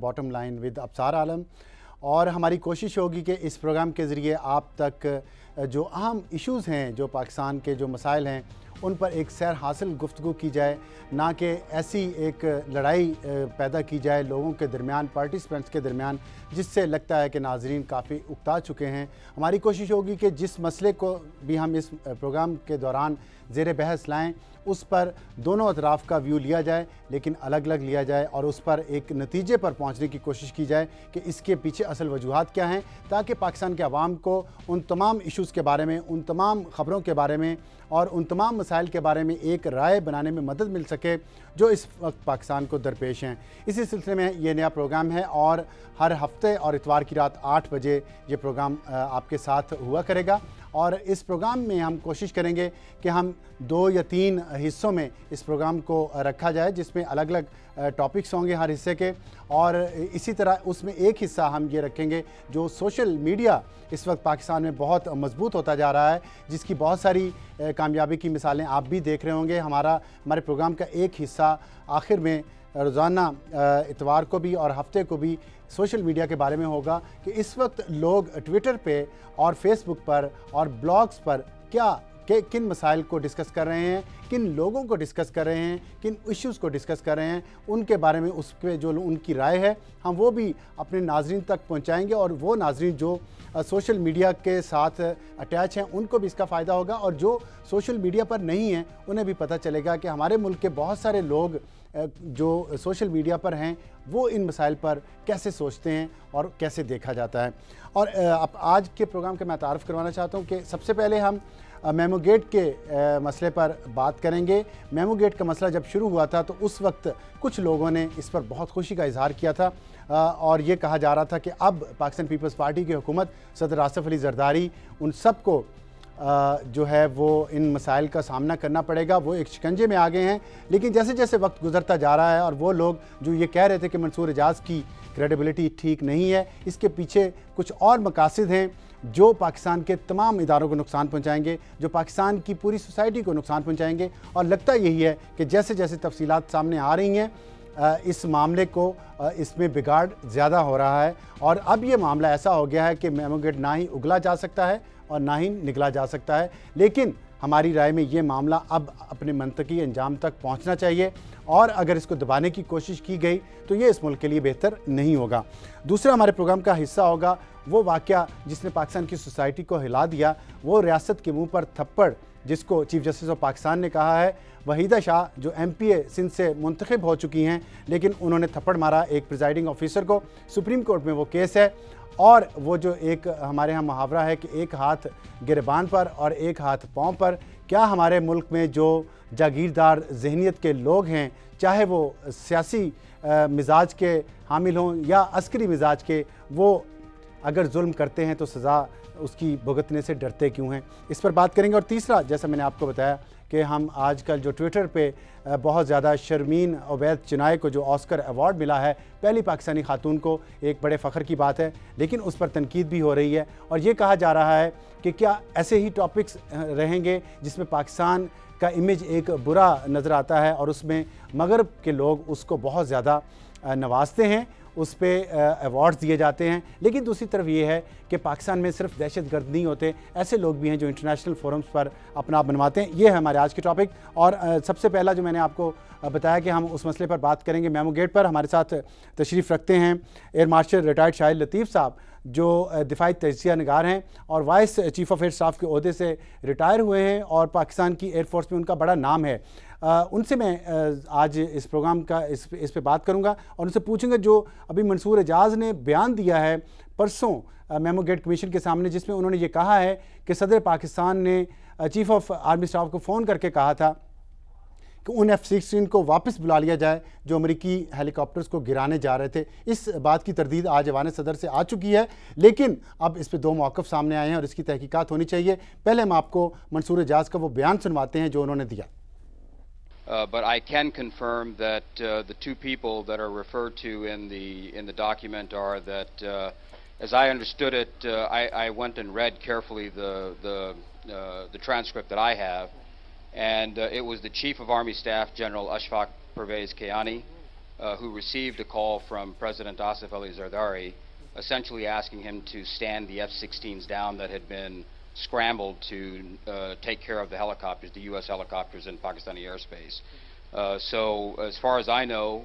Bottom line with अब्सार आलम। और हमारी कोशिश होगी कि इस प्रोग्राम के ज़रिए आप तक जो अहम इश्यूज़ हैं, जो पाकिस्तान के जो मसाइल हैं, उन पर एक सैर हासिल गुफ्तगू की जाए, ना कि ऐसी एक लड़ाई पैदा की जाए लोगों के दरमियान, पार्टिसिपेंट्स के दरमियान, जिससे लगता है कि नाजरीन काफ़ी उकता चुके हैं। हमारी कोशिश होगी कि जिस मसले को भी हम इस प्रोग्राम के दौरान ज़ेर बहस लाएँ, उस पर दोनों अतराफ़ का व्यू लिया जाए, लेकिन अलग अलग लिया जाए और उस पर एक नतीजे पर पहुंचने की कोशिश की जाए कि इसके पीछे असल वजूहात क्या हैं, ताकि पाकिस्तान के अवाम को उन तमाम इश्यूज़ के बारे में, उन तमाम ख़बरों के बारे में और उन तमाम मसाइल के बारे में एक राय बनाने में मदद मिल सके जो इस वक्त पाकिस्तान को दरपेश हैं। इसी सिलसिले में ये नया प्रोग्राम है और हर हफ्ते और इतवार की रात 8 बजे ये प्रोग्राम आपके साथ हुआ करेगा। और इस प्रोग्राम में हम कोशिश करेंगे कि हम 2 या 3 हिस्सों में इस प्रोग्राम को रखा जाए, जिसमें अलग अलग टॉपिक्स होंगे हर हिस्से के। और इसी तरह उसमें एक हिस्सा हम ये रखेंगे जो सोशल मीडिया इस वक्त पाकिस्तान में बहुत मजबूत होता जा रहा है, जिसकी बहुत सारी कामयाबी की मिसालें आप भी देख रहे होंगे। हमारे प्रोग्राम का एक हिस्सा आखिर में रोज़ाना इतवार को भी और हफ्ते को भी सोशल मीडिया के बारे में होगा कि इस वक्त लोग ट्विटर पे और फेसबुक पर और ब्लॉग्स पर किन मसाइल को डिस्कस कर रहे हैं, किन लोगों को डिस्कस कर रहे हैं, किन इश्यूज़ को डिस्कस कर रहे हैं, उनके बारे में उस पर जो उनकी राय है हम वो भी अपने नाजरीन तक पहुंचाएंगे। और वो नाजरीन जो सोशल मीडिया के साथ अटैच हैं उनको भी इसका फ़ायदा होगा, और जो सोशल मीडिया पर नहीं हैं उन्हें भी पता चलेगा कि हमारे मुल्क के बहुत सारे लोग जो सोशल मीडिया पर हैं वो इन मसाइल पर कैसे सोचते हैं और कैसे देखा जाता है। और अब आज के प्रोग्राम का मैं तारुफ़ करवाना चाहता हूँ कि सबसे पहले हम मेमो गेट के मसले पर बात करेंगे। मेमो गेट का मसला जब शुरू हुआ था तो उस वक्त कुछ लोगों ने इस पर बहुत खुशी का इजहार किया था और ये कहा जा रहा था कि अब पाकिस्तान पीपल्स पार्टी की हुकूमत, सदर आसिफ अली जरदारी, उन सब को जो है वो इन मसाइल का सामना करना पड़ेगा, वो एक शिकंजे में आ गए हैं। लेकिन जैसे जैसे वक्त गुजरता जा रहा है और वो लोग जो ये कह रहे थे कि मंसूर एजाज की क्रेडिबिलिटी ठीक नहीं है, इसके पीछे कुछ और मकासद हैं जो पाकिस्तान के तमाम इदारों को नुकसान पहुंचाएंगे, जो पाकिस्तान की पूरी सोसाइटी को नुकसान पहुंचाएंगे। और लगता यही है कि जैसे जैसे तफसीलात सामने आ रही हैं इस मामले को इसमें बिगाड़ ज़्यादा हो रहा है और अब ये मामला ऐसा हो गया है कि मेमो गेट ना ही उगला जा सकता है और ना ही निगला जा सकता है। लेकिन हमारी राय में ये मामला अब अपने मंतकी अंजाम तक पहुंचना चाहिए और अगर इसको दबाने की कोशिश की गई तो ये इस मुल्क के लिए बेहतर नहीं होगा। दूसरा हमारे प्रोग्राम का हिस्सा होगा वो वाक़या जिसने पाकिस्तान की सोसाइटी को हिला दिया, वो रियासत के मुंह पर थप्पड़ जिसको चीफ जस्टिस ऑफ पाकिस्तान ने कहा है। वहीदा शाह जो MPA सिंध से मुंतखब हो चुकी हैं, लेकिन उन्होंने थप्पड़ मारा एक प्रिजाइडिंग ऑफिसर को। सुप्रीम कोर्ट में वो केस है और वो जो एक हमारे यहाँ मुहावरा है कि एक हाथ गिरबान पर और एक हाथ पाँव पर, क्या हमारे मुल्क में जो जागीरदार जहनीत के लोग हैं, चाहे वो सियासी मिजाज के हामिल हों या अस्करी मिजाज के, वो अगर जुल्म करते हैं तो सज़ा उसकी भुगतने से डरते क्यों हैं, इस पर बात करेंगे। और तीसरा, जैसा मैंने आपको बताया कि हम आजकल जो ट्विटर पे बहुत ज़्यादा शर्मीन अवैध चिनाई को जो ऑस्कर अवार्ड मिला है, पहली पाकिस्तानी खातून को, एक बड़े फ़ख्र की बात है, लेकिन उस पर तनकीद भी हो रही है और ये कहा जा रहा है कि क्या ऐसे ही टॉपिक्स रहेंगे जिसमें पाकिस्तान का इमेज एक बुरा नज़र आता है और उसमें मगरब के लोग उसको बहुत ज़्यादा नवाजते हैं, उस पर अवार्ड्स दिए जाते हैं। लेकिन दूसरी तरफ ये है कि पाकिस्तान में सिर्फ दहशतगर्द नहीं होते, ऐसे लोग भी हैं जो इंटरनेशनल फोरम्स पर अपना आप बनवाते हैं। ये है हमारे आज के टॉपिक। और सबसे पहला जो मैंने आपको बताया कि हम उस मसले पर बात करेंगे मेमो गेट पर, हमारे साथ तशरीफ़ रखते हैं एयर मार्शल रिटायर्ड शाहिद लतीफ़ साहब जो दिफाई तजिया निगार हैं और vice chief of air staff के ओहदे से रिटायर हुए हैं और पाकिस्तान की एयरफोर्स में उनका बड़ा नाम है। उनसे मैं आज इस प्रोग्राम का इस पे बात करूंगा और उनसे पूछूंगा जो अभी मंसूर एजाज ने बयान दिया है परसों मेमो गेट कमीशन के सामने, जिसमें उन्होंने ये कहा है कि सदर पाकिस्तान ने चीफ ऑफ आर्मी स्टाफ को फ़ोन करके कहा था कि उन F-16 को वापस बुला लिया जाए जो अमेरिकी हेलीकॉप्टर्स को गिराने जा रहे थे। इस बात की तरदीद आज ऐवान सदर से आ चुकी है, लेकिन अब इस पे 2 मौक़िफ़ सामने आए हैं और इसकी तहकीकात होनी चाहिए। पहले हम आपको मंसूर एजाज का वो बयान सुनवाते हैं जो उन्होंने दिया। But I can confirm that the 2 people that are referred to in the document are that, as I understood it, I went and read carefully the transcript that I have, and it was the Chief of Army Staff General Ashfaq Pervez Kayani, who received a call from President Asif Ali Zardari, essentially asking him to stand the F-16s down that had been scrambled to take care of the helicopters, the U.S. helicopters in Pakistani airspace. So as far as I know,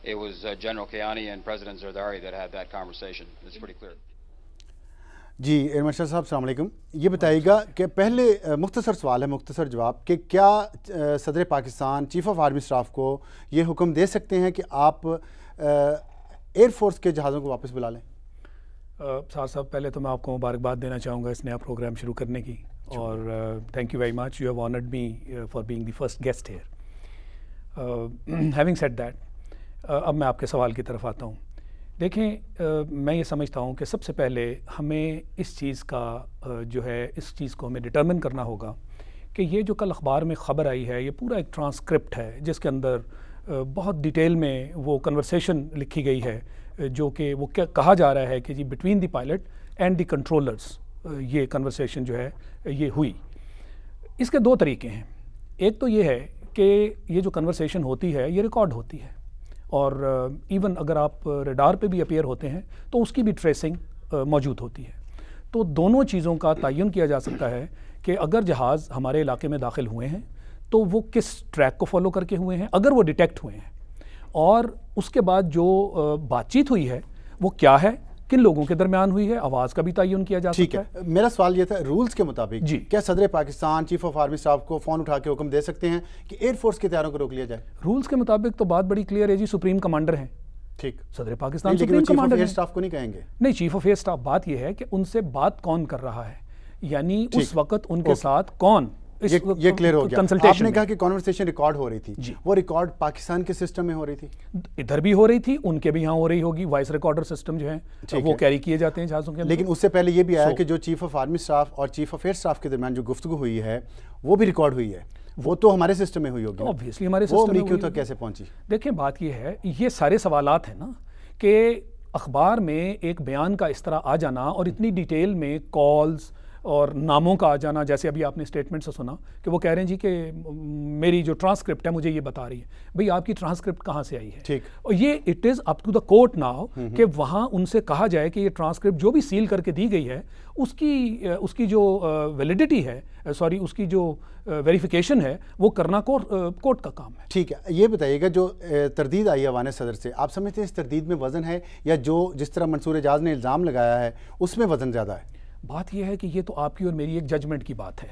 it was General Kayani and President Zardari that had that conversation. It's pretty clear. जी air marshal साहब अस्सलाम वालेकुम। ये बताइएगा कि पहले मुख्तसर सवाल है, मुख्तसर जवाब कि क्या सदर Pakistan chief of army staff को ये हुक्म दे सकते हैं कि आप एयरफोर्स के जहाज़ों को वापस बुला लें? साहब पहले तो मैं आपको मुबारकबाद देना चाहूँगा इस नया प्रोग्राम शुरू करने की, और thank you very much, you have honoured me for being the first guest here. Having said that, अब मैं आपके सवाल की तरफ आता हूँ। देखें, मैं ये समझता हूँ कि सबसे पहले हमें इस चीज़ का जो है, इस चीज़ को हमें डिटर्मिन करना होगा कि ये जो कल अखबार में ख़बर आई है, ये पूरा एक ट्रांसक्रिप्ट है जिसके अंदर बहुत डिटेल में वो कन्वर्सेशन लिखी गई है, जो कि वो क्या कहा जा रहा है कि जी between the pilot and the controllers ये कन्वर्सेशन जो है ये हुई। इसके दो तरीके हैं। एक तो ये है कि ये जो कन्वर्सेशन होती है ये रिकॉर्ड होती है, और इवन अगर आप रडार पे भी अपीयर होते हैं तो उसकी भी ट्रेसिंग मौजूद होती है। तो दोनों चीज़ों का तयन किया जा सकता है कि अगर जहाज़ हमारे इलाके में दाखिल हुए हैं तो वो किस ट्रैक को फॉलो करके हुए हैं, अगर वो डिटेक्ट हुए हैं, और उसके बाद जो बातचीत हुई है वो क्या है, किन लोगों के दरमियान हुई है, आवाज़ का भी तयन किया जा सकता है। मेरा सवाल ये था, रूल्स के मुताबिक जी क्या सदर Pakistan chief of army staff को फ़ोन उठा के हुक्म दे सकते हैं कि एयरफोर्स के तैयारों को रोक लिया जाए? रूल्स के मुताबिक तो बात बड़ी क्लियर है जी, सुप्रीम कमांडर हैं। ठीक, सदर पाकिस्तान लेकिन supreme chief of commander air हैं। स्टाफ को नहीं कहेंगे? नहीं, चीफ ऑफ एयर स्टाफ, बात यह है कि उनसे बात कौन कर रहा है, यानी उस वक्त उनके साथ कौन, ये क्लियर हो गया। आपने कहा कि कॉन्वर्सेशन रिकॉर्ड हो रही थी, वो रिकॉर्ड पाकिस्तान के सिस्टम में हो रही थी? इधर भी हो रही थी, उनके भी यहाँ हो रही होगी। वॉइस रिकॉर्डर सिस्टम जो है वो कैरी किए जाते हैं जहाज़ों के अंदर। लेकिन उससे पहले ये भी आया कि जो चीफ ऑफ आर्मी स्टाफ और चीफ ऑफ एयर स्टाफ के दरमियान जो गुफ्तगू हुई है वो भी रिकॉर्ड हुई है, वो तो हमारे सिस्टम में हुई होगी। ऑब्वियसली हमारे सिस्टम में अमरीकियों तक कैसे पहुंची? देखें, बात ये है, ये सारे सवालात हैं ना कि अखबार में एक बयान का इस तरह आ जाना और इतनी डिटेल में कॉल्स और नामों का आ जाना, जैसे अभी आपने स्टेटमेंट से सुना कि वो कह रहे हैं जी कि मेरी जो ट्रांसक्रिप्ट है मुझे ये बता रही है। भाई आपकी ट्रांसक्रिप्ट कहाँ से आई है? ठीक, और ये it is up to the court now कि वहाँ उनसे कहा जाए कि ये ट्रांसक्रिप्ट जो भी सील करके दी गई है उसकी जो वैलिडिटी है, सॉरी उसकी जो वेरिफिकेशन है, वो करना कोर्ट का काम है। ठीक है, ये बताइएगा जो तरदीद आई अवान सदर से, आप समझते हैं इस तरदीद में वज़न है, या जो जिस तरह मंसूर एजाज ने इल्ज़ाम लगाया है उसमें वज़न ज़्यादा है? बात यह है कि ये तो आपकी और मेरी एक जजमेंट की बात है।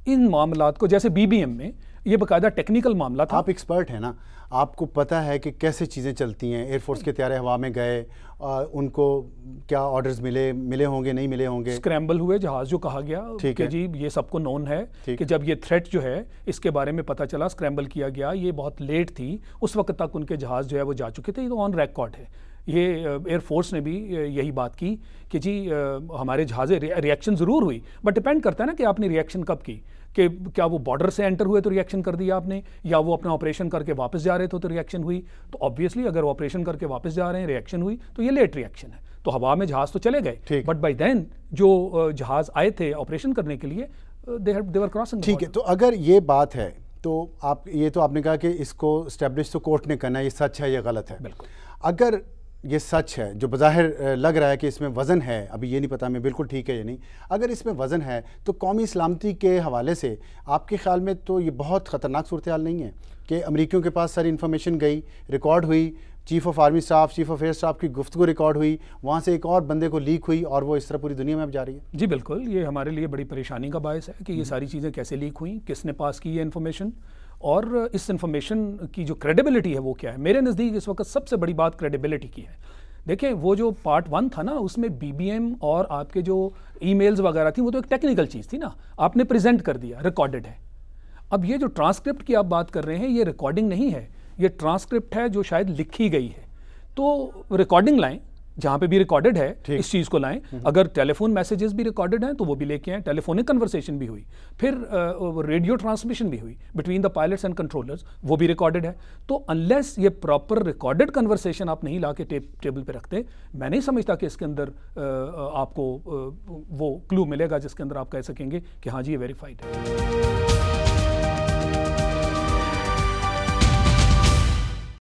इन मामलात को, जैसे बीबीएम में ये बाकायदा टेक्निकल मामला था। आप एक्सपर्ट हैं ना, आपको पता है कि कैसे चीज़ें चलती हैं। एयरफोर्स के त्यारे हवा में गए, उनको क्या ऑर्डर्स मिले होंगे, नहीं मिले होंगे, स्क्रैम्बल हुए जहाज़, जो कहा गया कि जी ये सबको नोन है कि जब ये थ्रेट जो है इसके बारे में पता चला, स्क्रैम्बल किया गया, ये बहुत लेट थी, उस वक्त तक उनके जहाज़ जो है वो जा चुके थे। ये तो ऑन रिकॉर्ड है। ये एयरफोर्स ने भी यही बात की कि जी हमारे जहाज़े रिएक्शन ज़रूर हुई, बट डिपेंड करता है ना कि आपने रिएक्शन कब की, कि क्या वो बॉर्डर से एंटर हुए तो रिएक्शन कर दिया आपने, या वो अपना ऑपरेशन करके वापस जा रहे थे तो रिएक्शन हुई। तो ऑब्वियसली अगर वो ऑपरेशन करके वापस जा रहे हैं, रिएक्शन हुई, तो ये लेट रिएक्शन है। तो हवा में जहाज़ तो चले गए, बट बाय देन जो जहाज़ आए थे ऑपरेशन करने के लिए, दे वर क्रॉसिंग। ठीक है, तो अगर ये बात है तो आप ये तो आपने कहा कि इसको स्टैब्लिश तो कोर्ट ने करना है, ये सच है या गलत है। बिल्कुल, अगर ये सच है, जो बज़ाहिर लग रहा है कि इसमें वज़न है, अभी ये नहीं पता मैं बिल्कुल ठीक है या नहीं, अगर इसमें वज़न है तो कौमी सलामती के हवाले से आपके ख्याल में तो ये बहुत ख़तरनाक सूरत हाल नहीं है कि अमरीकियों के पास सारी इन्फॉर्मेशन गई, रिकॉर्ड हुई, chief of army staff, chief of air staff की गुफ्तगू रिकॉर्ड हुई, वहाँ से एक और बंदे को लीक हुई और वो इस तरह पूरी दुनिया में अब जा रही है? जी बिल्कुल, ये हमारे लिए बड़ी परेशानी का बायस है कि ये सारी चीज़ें कैसे लीक हुई, किसने पास की ये इन्फॉर्मेशन, और इस इन्फॉर्मेशन की जो क्रेडिबिलिटी है वो क्या है। मेरे नज़दीक इस वक्त सबसे बड़ी बात क्रेडिबिलिटी की है। देखें, वो जो पार्ट 1 था ना, उसमें बीबीएम और आपके जो ईमेल्स वगैरह थी वो तो एक टेक्निकल चीज़ थी ना, आपने प्रेजेंट कर दिया, रिकॉर्डेड है। अब ये जो ट्रांसक्रिप्ट की आप बात कर रहे हैं, ये रिकॉर्डिंग नहीं है, ये ट्रांसक्रिप्ट है जो शायद लिखी गई है। तो रिकॉर्डिंग लाएं, जहाँ पे भी रिकॉर्डेड है इस चीज़ को लाएं। अगर टेलीफोन मैसेजेस भी रिकॉर्डेड हैं तो वो भी लेके आएँ, टेलीफोनिक कन्वर्सेशन भी हुई, फिर रेडियो ट्रांसमिशन भी हुई between the pilots and controllers, वो भी रिकॉर्डेड है। तो अनलेस ये प्रॉपर रिकॉर्डेड कन्वर्सेशन आप नहीं ला के टेबल पे रखते, मैं नहीं समझता कि इसके अंदर आपको वो क्लू मिलेगा जिसके अंदर आप कह सकेंगे कि हाँ जी ये वेरीफाइड है।